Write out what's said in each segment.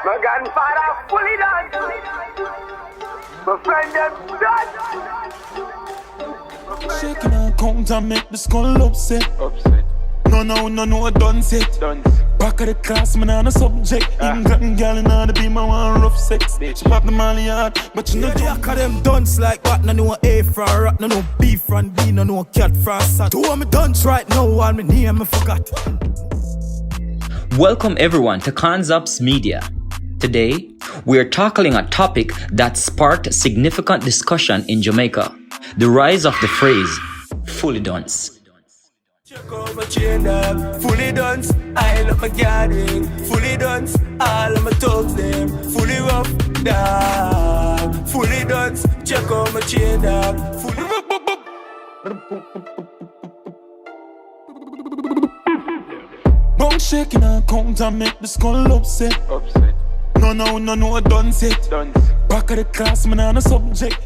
My grandfather fully done. My friend them done. Shaking and count and make the skull upset. No, done set. Back of the class, man, on a subject. England girl in the beam, I want rough sex. She pop the molly hard, but you know the back of them dunce like what? No know A from rat, no B from B, no know cat from sat. Two of me dunce right now, all me name I forgot. Welcome everyone to Concepts Media. Today, we are tackling a topic that sparked significant discussion in Jamaica: the rise of the phrase "Fully Dunce." Check over chain dog, fully dunce, I love my gathering, fully dunce, all of my thugs them, fully rough dog, fully dunce, check over my chain dog, fully bone shaking and count and make the skull upset. No, done set. Back of the class, man, on a subject.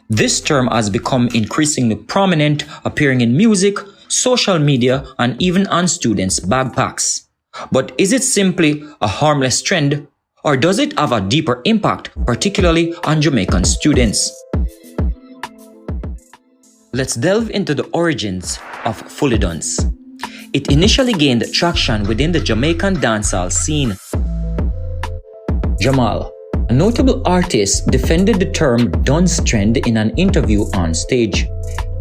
This term has become increasingly prominent, appearing in music, social media, and even on students' backpacks. But is it simply a harmless trend, or does it have a deeper impact, particularly on Jamaican students? Let's delve into the origins of Fully Dunce. It initially gained traction within the Jamaican dancehall scene. Jamal, a notable artist, defended the term dunce trend in an interview on stage,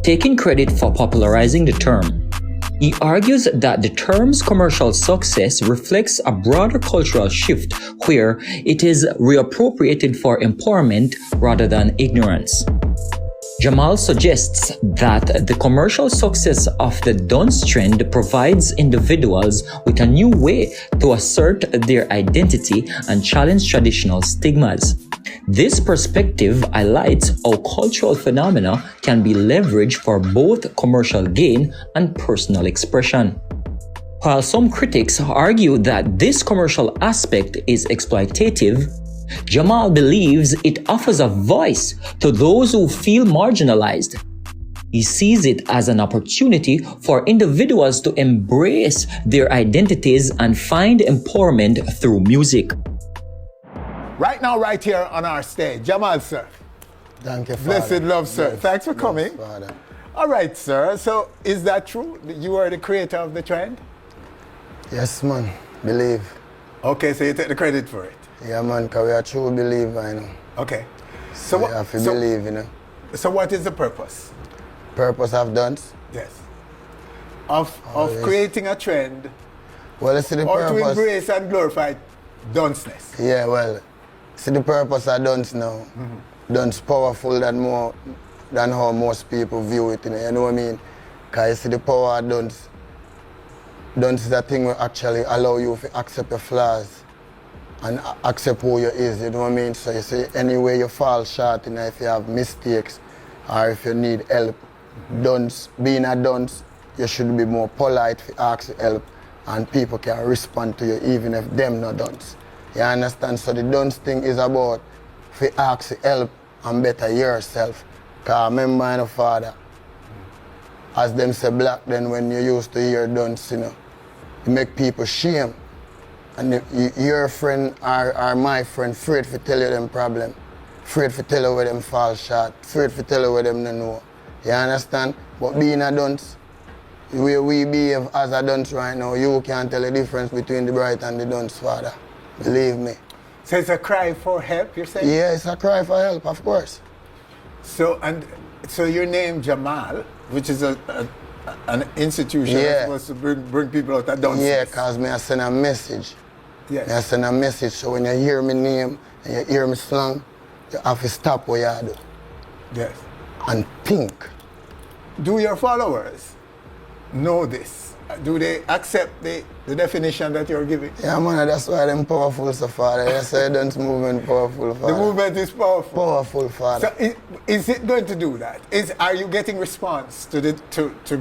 taking credit for popularizing the term. He argues that the term's commercial success reflects a broader cultural shift where it is reappropriated for empowerment rather than ignorance. Jamal suggests that the commercial success of the dunce trend provides individuals with a new way to assert their identity and challenge traditional stigmas. This perspective highlights how cultural phenomena can be leveraged for both commercial gain and personal expression. While some critics argue that this commercial aspect is exploitative, Jamal believes it offers a voice to those who feel marginalized. He sees it as an opportunity for individuals to embrace their identities and find empowerment through music. Right now, right here on our stage, Jamal, sir. Thank you, Father. Blessed love, sir. Yes. Thanks for coming. Yes, Father. All right, sir. So, is that true? You are the creator of the trend? Yes, man. Believe. Okay, so you take the credit for it. Yeah, man, because we are true believer, you know. Okay. So we have to believe, you know. So what is the purpose? Purpose of dance? Yes. Of creating a trend, well, you see the or purpose, to embrace and glorify dunceness. Yeah, well, see the purpose of dance now. Dance powerful than how most people view it, you know what I mean? Because you see the power of dance. Dance is a thing that actually allow you to accept your flaws and accept who you is, you know what I mean? So you see, anywhere you fall short, you know, if you have mistakes or if you need help, dunce, being a dunce, you should be more polite to ask for help, and people can respond to you even if them not dunce. You understand? So the dunce thing is about to ask for help and better yourself. Because remember, my father, as them say black then when you used to hear dunce, you know, you make people shame. And your friend or my friend afraid to tell you them problem, afraid to tell you where them fall short, afraid to tell you where them don't know. You understand? But being a dunce, the way we behave as a dunce right now, you can't tell the difference between the bright and the dunce, Father. Believe me. So it's a cry for help, you're saying? Yeah, it's a cry for help, of course. So your name Jamal, which is an institution that's supposed to bring people out of dunce. Yeah, because I send a message. Yes. I send a message, so when you hear my name and you hear me slang, you have to stop what you do. Yes. And think. Do your followers know this? Do they accept the definition that you're giving? Yeah, man, that's why them powerful, so Father. You say dance movement powerful, Father. The movement is powerful. Powerful, Father. So is it going to do that? Are you getting response to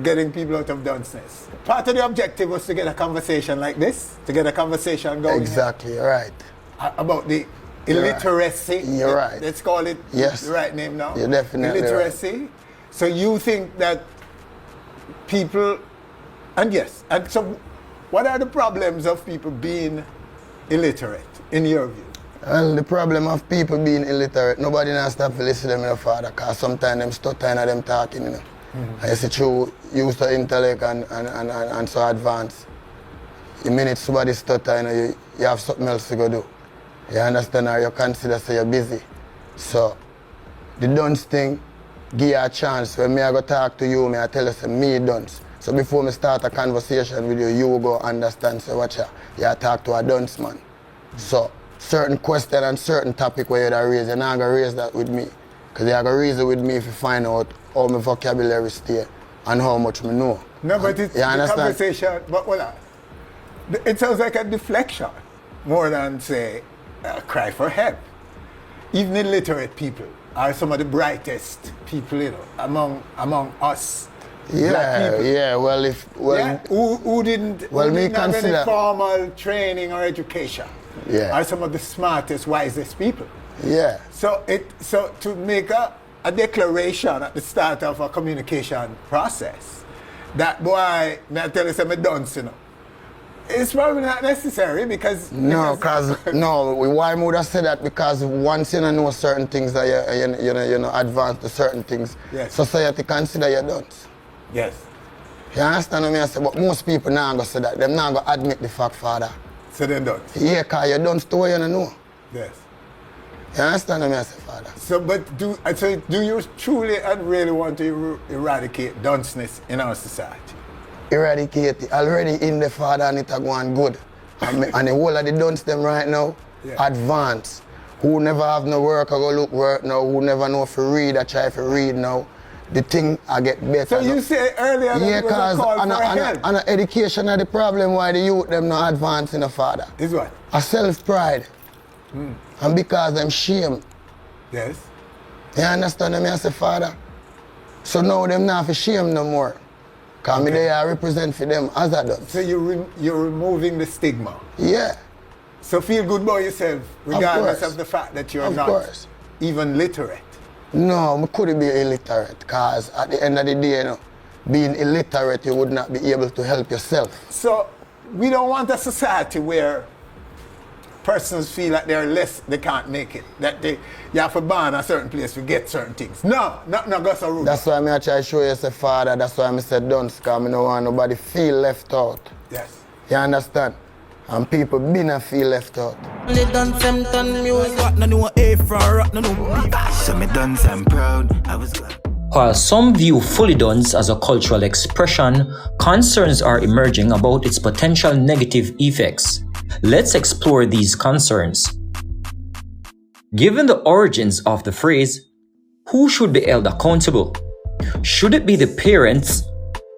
getting people out of dunceness? Part of the objective was to get a conversation like this, to get a conversation going. Exactly, you're right. About the illiteracy. You're right. Let's call it the right name now. You're definitely illiteracy. Right. So you think that people And yes, and so what are the problems of people being illiterate, in your view? Well, the problem of people being illiterate, nobody now stop to listen to them, father, because sometimes them stutter and them talking, you know. I see true use the intellect and so advanced. The minute somebody stutter, you know, you have something else to go do. You understand, or you consider so you're busy. So, the dunce thing, give you a chance. When me I go talk to you, I tell you, say, me dunce. So before me start a conversation with you, you go understand, say, watch ya, you talk to a dunce man. So, certain question and certain topic where you raise, you're not going to raise that with me. Because you're going to raise it with me if you find out how my vocabulary stay and how much me know. No, but it's the conversation, but hold on. It sounds like a deflection more than, say, a cry for help. Even illiterate people are some of the brightest people, you know, among us. Yeah, yeah. Well, who didn't have any formal training or education. Yeah. Are some of the smartest, wisest people. Yeah. So to make a declaration at the start of a communication process, that boy, may I tell you something, dunce, you know. It's probably not necessary because... No, why would I say that? Because once you know certain things that you know advance to certain things, yes, society consider you dunce. Yes. You understand what I say? But most people now go say that. Them now go admit the fact, father. So they dunce. Yeah, because you dunce to what you know. Yes. You understand what I say, father? So, but do you truly and really want to eradicate dunceness in our society? Eradicate it. Already in the father and it are going good. And the whole of the dunce them right now, advance. Who never have no work or go look work now, who never know if to read or try to read now. The thing I get better. So you say earlier that it was a call for help. And education are the problem why the youth them not advance in the father. Is what? A self-pride. And because them shame. Yes. You understand me as a father? So now them not for shame no more. Because me there I represent for them as I done. So you're removing the stigma. Yeah. So feel good about yourself, regardless of the fact that you're not even literate. No, I couldn't be illiterate, because at the end of the day, you know, being illiterate, you would not be able to help yourself. So we don't want a society where persons feel like they're less, they can't make it. That you have to ban a certain place to get certain things. No, not go so rude. That's why I try to show you as a father, that's why I said dunce, because I don't want nobody feel left out. Yes. You understand? And people been feel left out. Fully Dunce, I'm done music. What no A from rock, no B. So me dance, I'm proud. I was glad. While some view Fully Dunce as a cultural expression, concerns are emerging about its potential negative effects. Let's explore these concerns. Given the origins of the phrase, who should be held accountable? Should it be the parents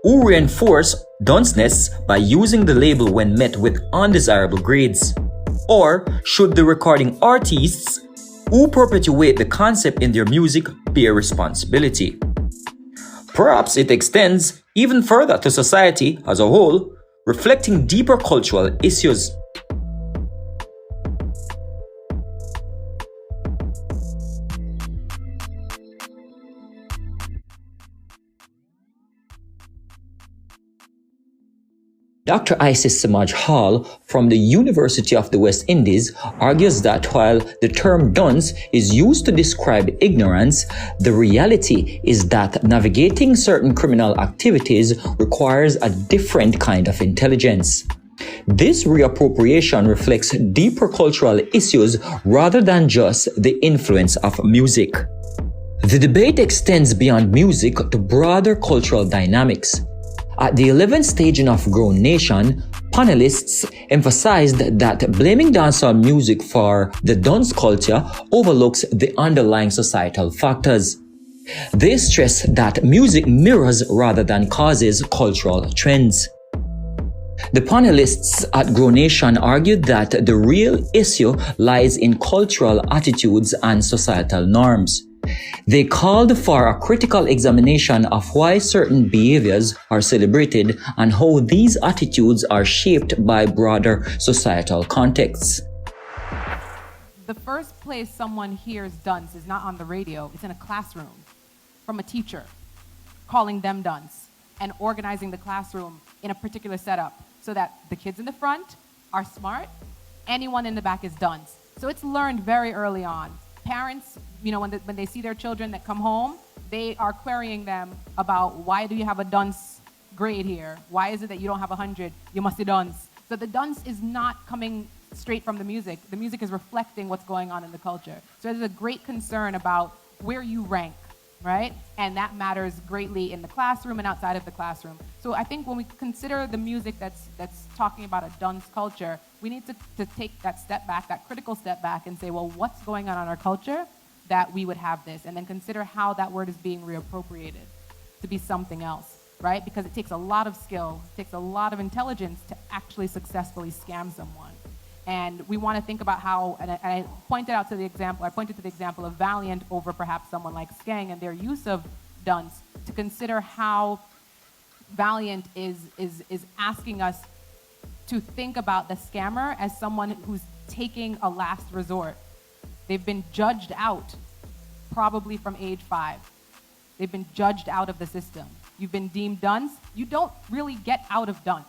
who reinforce dunceness by using the label when met with undesirable grades? Or should the recording artists who perpetuate the concept in their music bear responsibility? Perhaps it extends even further to society as a whole, reflecting deeper cultural issues. Dr. Isis Semaj Hall from the University of the West Indies argues that while the term dunce is used to describe ignorance, the reality is that navigating certain criminal activities requires a different kind of intelligence. This reappropriation reflects deeper cultural issues rather than just the influence of music. The debate extends beyond music to broader cultural dynamics. At the 11th staging of Grown Nation, panelists emphasized that blaming dancehall music for the dunce culture overlooks the underlying societal factors. They stress that music mirrors rather than causes cultural trends. The panelists at Grown Nation argued that the real issue lies in cultural attitudes and societal norms. They called for a critical examination of why certain behaviors are celebrated and how these attitudes are shaped by broader societal contexts. The first place someone hears dunce is not on the radio, it's in a classroom from a teacher calling them dunce. and organizing the classroom in a particular setup so that the kids in the front are smart, anyone in the back is dunce. So it's learned very early on. Parents, when they see their children that come home, they are querying them about, why do you have a dunce grade here? Why is it that you don't have 100? You must be dunce. So the dunce is not coming straight from the music. The music is reflecting what's going on in the culture. So there's a great concern about where you rank, right? And that matters greatly in the classroom and outside of the classroom. So I think when we consider the music that's talking about a dunce culture, we need to take that step back, that critical step back, and say, well, what's going on in our culture that we would have this? And then consider how that word is being reappropriated to be something else, right? Because it takes a lot of skill, it takes a lot of intelligence to actually successfully scam someone. And we want to think about how, and I pointed to the example of Valiant over perhaps someone like Skeng and their use of dunce, to consider how Valiant is asking us to think about the scammer as someone who's taking a last resort. They've been judged out, probably from age 5. They've been judged out of the system. You've been deemed dunce. You don't really get out of dunce.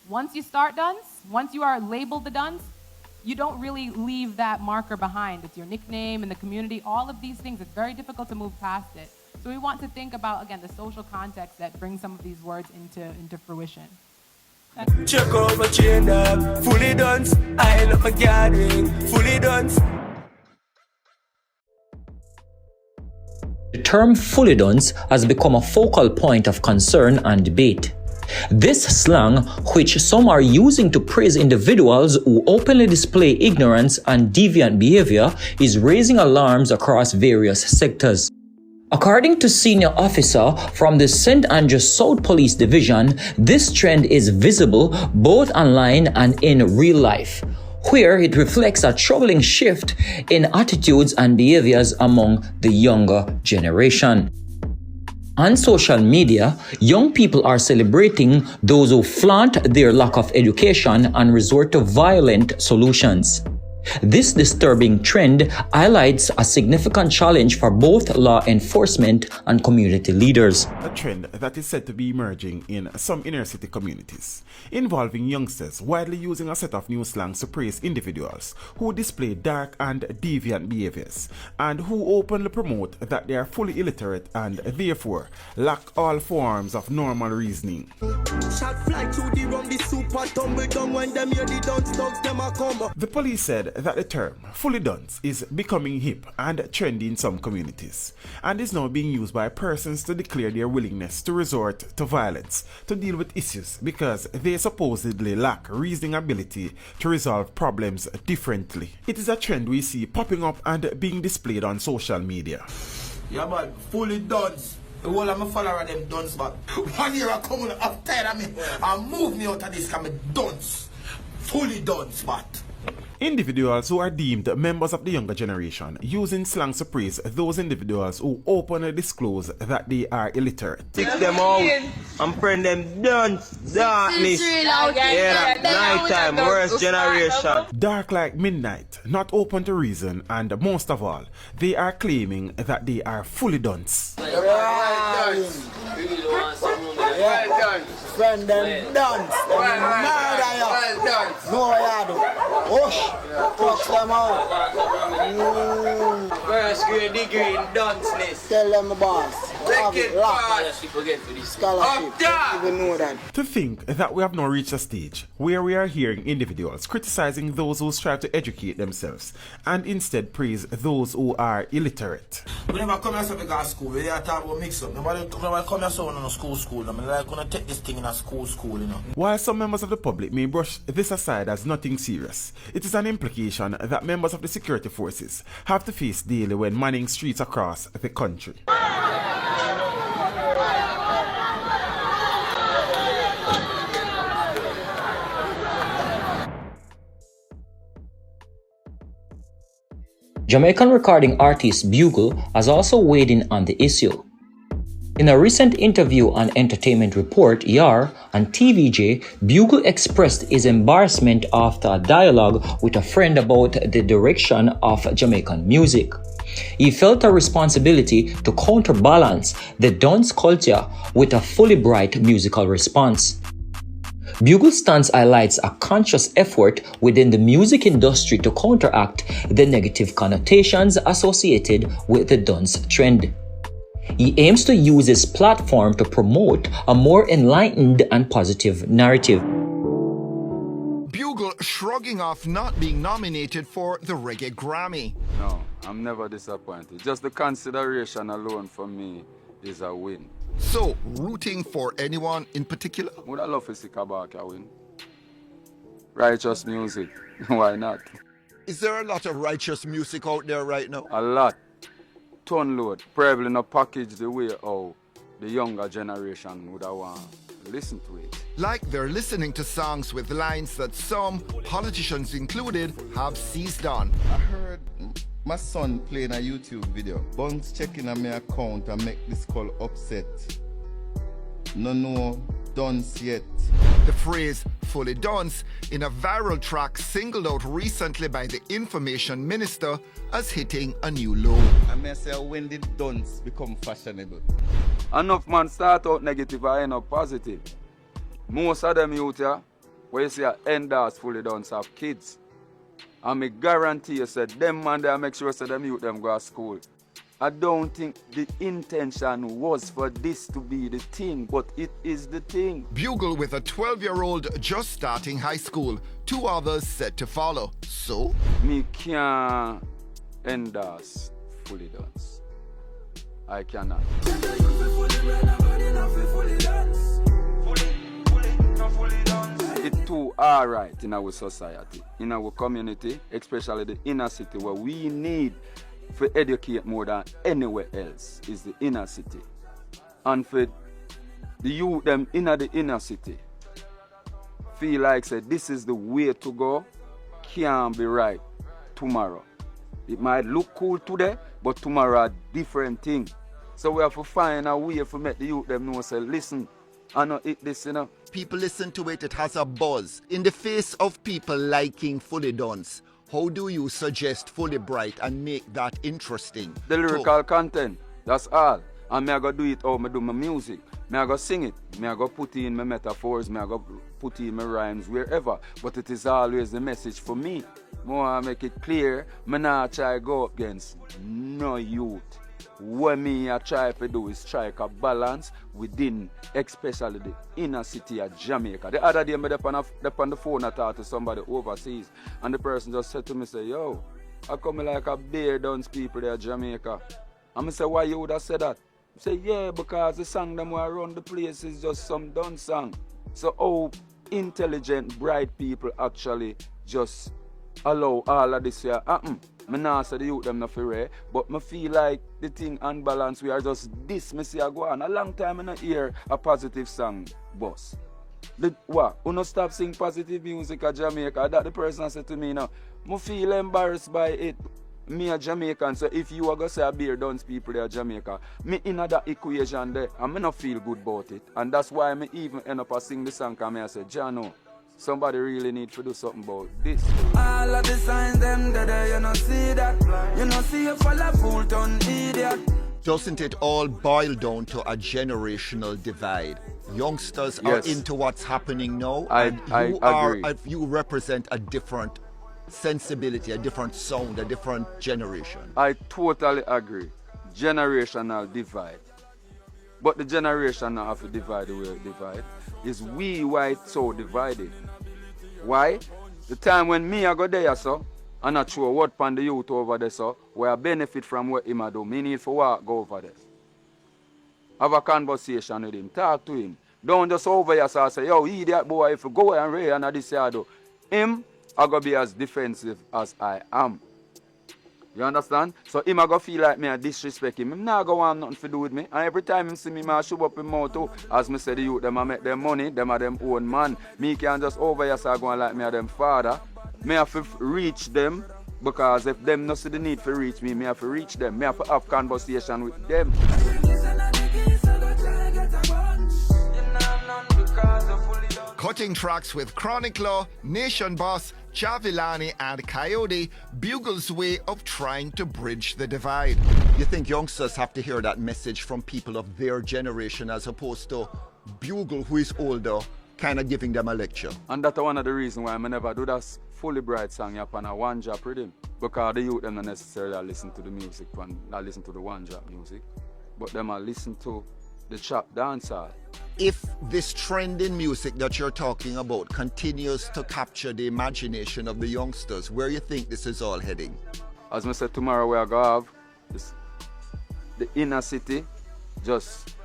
Once you start dunce, once you are labeled the dunce, you don't really leave that marker behind. It's your nickname in the community, all of these things. It's very difficult to move past it. So we want to think about, again, the social context that brings some of these words into fruition. Check over chain up, fully dunce. I love my gathering, fully dunce. The term fully dunce has become a focal point of concern and debate. This slang, which some are using to praise individuals who openly display ignorance and deviant behavior, is raising alarms across various sectors. According to senior officer from the St. Andrews South Police Division, this trend is visible both online and in real life, where it reflects a troubling shift in attitudes and behaviors among the younger generation. On social media, young people are celebrating those who flaunt their lack of education and resort to violent solutions. This disturbing trend highlights a significant challenge for both law enforcement and community leaders. A trend that is said to be emerging in some inner city communities, involving youngsters widely using a set of new slangs to praise individuals who display dark and deviant behaviors, and who openly promote that they are fully illiterate and therefore lack all forms of normal reasoning. The police said that the term fully dunce is becoming hip and trendy in some communities, and is now being used by persons to declare their willingness to resort to violence to deal with issues because they supposedly lack reasoning ability to resolve problems differently. It is a trend we see popping up and being displayed on social media. Yeah man, fully dunce. The whole of my follower them dunce, but 1 year I come on up tired of me and move me out of this because I'm dunce. Fully dunce, but. Individuals who are deemed members of the younger generation using slang to praise those individuals who openly disclose that they are illiterate. Take them out and print them dunce, darkness, nighttime, worst generation. Dark like midnight, not open to reason, and most of all, they are claiming that they are fully dunce. Friend them dance, murder you. No I do. Touch them out. First grade degree in dunceness. Tell them boss. To think that we have now reached a stage where we are hearing individuals criticizing those who strive to educate themselves and instead praise those who are illiterate. We never come here to go school, we are talking about mix up. Nobody come here so on a school. I'm like gonna take this thing in a school, you know. While some members of the public may brush this aside as nothing serious, it is an implication that members of the security forces have to face daily when manning streets across the country. Jamaican recording artist Bugle has also weighed in on the issue. In a recent interview on Entertainment Report, ER, and TVJ, Bugle expressed his embarrassment after a dialogue with a friend about the direction of Jamaican music. He felt a responsibility to counterbalance the dance culture with a fully bright musical response. Bugle stance highlights a conscious effort within the music industry to counteract the negative connotations associated with the dance trend. He aims to use his platform to promote a more enlightened and positive narrative. Bugle shrugging off not being nominated for the Reggae Grammy. No, I'm never disappointed. Just the consideration alone for me is a win. So, rooting for anyone in particular? Would I love to see Kabaka win? Righteous music, why not? Is there a lot of righteous music out there right now? A lot. Ton load. Probably not packaged the way how the younger generation would have want to listen to it. Like they're listening to songs with lines that some, politicians included, have seized on. I heard my son playing a YouTube video. Buns checking on my account and make this call upset. No Dunce yet. The phrase Fully Dunce in a viral track singled out recently by the information minister as hitting a new low. I may say when did Dunce become fashionable? Enough man start out negative and end up positive. Most of them youth here, where you see a enders Fully Dunce have kids. And I guarantee you said them man there make sure say them youth them go to school. I don't think the intention was for this to be the thing, but it is the thing. Bugle with a 12-year-old just starting high school. 2 others set to follow. So? Me can't endorse Fully Dunce. I cannot. It's too alright in our society, in our community, especially the inner city where we need for educate more than anywhere else is the inner city. And for the youth them in the inner city feel like say this is the way to go, can't be right tomorrow. It might look cool today, but tomorrow a different thing. So we have to find a way to make the youth them know say listen, I know it this, you know. People listen to it, it has a buzz. In the face of people liking Fully Dunce, how do you suggest Fully Bright and make that interesting? The lyrical content, that's all. And me I go do it how I do my music. Me I go sing it. Me I go put in my metaphors. Me I go put in my rhymes wherever. But it is always the message for me. More I make it clear, me not try go up against no youth. What me I try to do is strike a balance within, especially the inner city of Jamaica. The other day, I on the phone, I talked to somebody overseas, and the person just said to me, say, yo, I come like a bear dance people there in Jamaica. And I say, why you would have said that? I say, yeah, because the song them who run the place is just some dance song. So how intelligent, bright people actually just allow all of this here happen. I not say the youth them not for but I feel like the thing unbalanced. We are just this. I see I go on. A long time I not hear a positive song, boss. What? You not stop sing positive music at Jamaica? That the person said to me now. I feel embarrassed by it. Me a Jamaican, so if you are going to say a beer dance people there at Jamaica, me in that equation there, and I not feel good about it. And that's why I even end up sing the song and I say, Jano, somebody really need to do something about this. All of the signs them that you not see that. You not see a fella full ton idiot. Doesn't it all boil down to a generational divide? Youngsters are into what's happening now, and you represent a different sensibility, a different sound, a different generation. I totally agree. Generational divide. But the generation now have to divide the way it divide. Is we white so divided. Why? The time when me I go there, so, and not sure what pan the youth over there, so, where I benefit from what him I do. Me need for what go over there. Have a conversation with him, talk to him. Don't just over here so I say, yo, idiot boy, if you go and ray and this I do. Him, I go be as defensive as I am. You understand? So him I go feel like me I disrespect him. Him not go want nothing to do with me. And every time him see me, I shove up him mouth too. As me say the youth, them I make them money, them are them own man. Me can just over here so I go and like me are them father. Me have to reach them, because if them not see the need to reach me, me have to reach them. Me have to have conversation with them. Cutting tracks with Chronic Law, Nation Boss, Javilani and Coyote, Bugle's way of trying to bridge the divide. You think youngsters have to hear that message from people of their generation as opposed to Bugle, who is older, kind of giving them a lecture? And that's one of the reasons why I never do that Fully Bright song up on a one drop rhythm. Because the youth them not necessarily listen to the music and not listen to the one drop music, but them listen to the chop dancehall. If this trend in music that you're talking about continues to capture the imagination of the youngsters, where you think this is all heading? As I said, tomorrow we are going to have this, the inner city just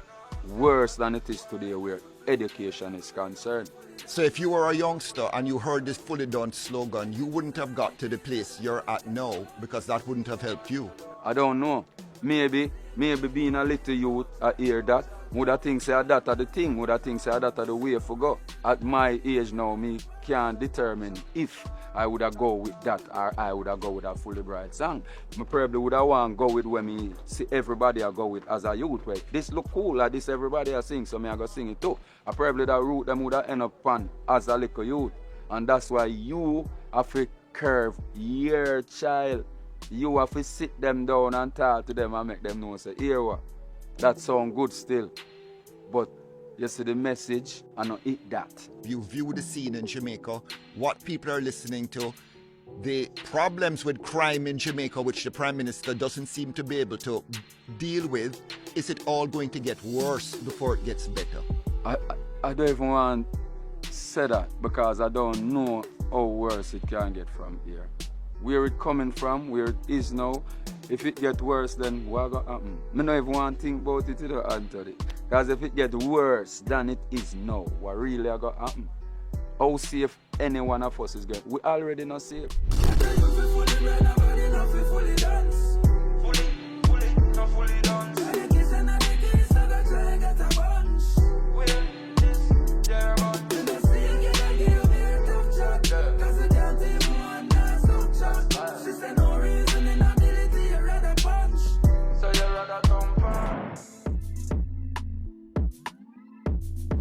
worse than it is today where education is concerned. So if you were a youngster and you heard this Fully Dunce slogan, you wouldn't have got to the place you're at now because that wouldn't have helped you? I don't know. Maybe being a little youth, I hear that. Would I think say that are the thing? Would I think say that are the way for go? At my age now, me can't determine if I would have go with that or I would have go with a Fully Bright song. I probably would have want to go with when me see everybody I go with as a youth. Way. This look cool, like this everybody I sing, so me I go sing it too. I probably that route them would have end up on as a little youth. And that's why you have to curve your child. You have to sit them down and talk to them and make them know, say, here what? That sound good still. But you see the message and not eat that. You view the scene in Jamaica, what people are listening to, the problems with crime in Jamaica, which the Prime Minister doesn't seem to be able to deal with. Is it all going to get worse before it gets better? I don't even want to say that because I don't know how worse it can get from here. Where it coming from, where it is now, if it get worse, then what going to happen? I don't even want to think about it, Anthony. Because if it get worse than it is now, what really going to happen? How safe any one of us is getting? We already not safe.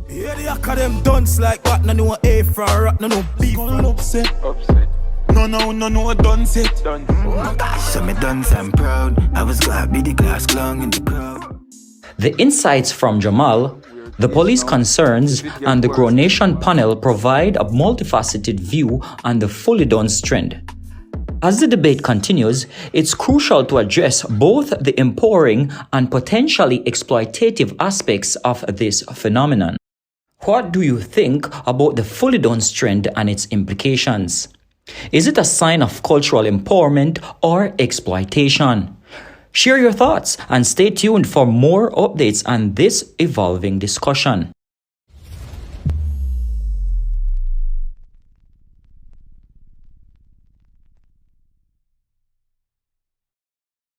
Yeah, the act of them dunce like what? No know A from rock, no beef from upset. No, dunce it. So me dunce, I'm proud. I was glad be the glass clung in the crowd. The insights from Jamal, the police concerns, and the Grow Nation panel provide a multifaceted view on the Fully Dunce trend. As the debate continues, it's crucial to address both the empowering and potentially exploitative aspects of this phenomenon. What do you think about the Fully Dunce trend and its implications? Is it a sign of cultural empowerment or exploitation? Share your thoughts and stay tuned for more updates on this evolving discussion.